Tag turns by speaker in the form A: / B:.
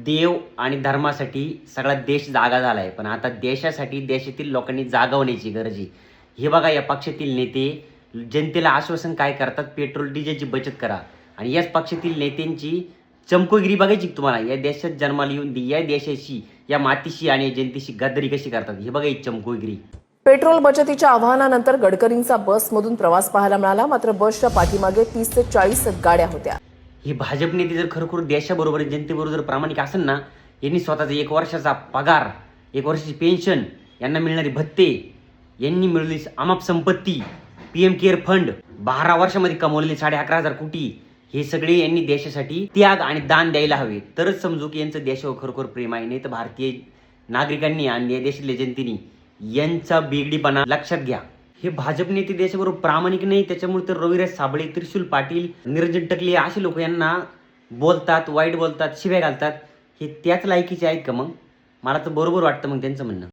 A: देव आणि धर्मासाठी सगळा देश जागा झाला आहे, पण आता देशासाठी देशातील लोकांनी जागा होण्याची गरज आहे. हे बघा, या पक्षातील नेते जनतेला आश्वासन काय करतात, पेट्रोल डिझेलची बचत करा, आणि याच पक्षातील नेत्यांची चमकोगिरी बघायची तुम्हाला. या देशात जन्माला येऊन या देशाशी, या मातीशी आणि या जनतेशी गद्दारी कशी करतात, हे बघा ही चमकोगिरी.
B: पेट्रोल बचतीच्या आवाहनानंतर गडकरींचा बसमधून प्रवास पाहायला मिळाला. मात्र बसच्या पाठीमागे 30 ते 40 गाड्या होत्या.
A: ही भाजप नेते जर खरोखर देशाबरोबर जनतेबरोबर जर प्रामाणिक असेल ना, यांनी स्वतःचा 1 वर्षाचा पगार, 1 वर्षाची पेन्शन, यांना मिळणारी भत्ते, यांनी मिळवली अमाप संपत्ती, PM केअर फंड, 12 वर्षामध्ये कमवलेली 11,500 कोटी, हे सगळे यांनी देशासाठी त्याग आणि दान द्यायला हवे. तरच समजू की यांचं देशावर खरोखर प्रेम आहे. नाही तर भारतीय नागरिकांनी आणि या देशातल्या जनतेने यांचा बेगडीपणा लक्षात घ्या. हे भाजप नेते देशाबरोबर प्रामाणिक नाही, त्याच्यामुळे तर रविराज साबळे, त्रिशूल पाटील, निरंजन टकले असे लोक यांना बोलतात, वाईट बोलतात, शिव्या घालतात. हे त्याच लायकीचे आहेत का? मग मला तर बरोबर वाटतं मग त्यांचं म्हणणं.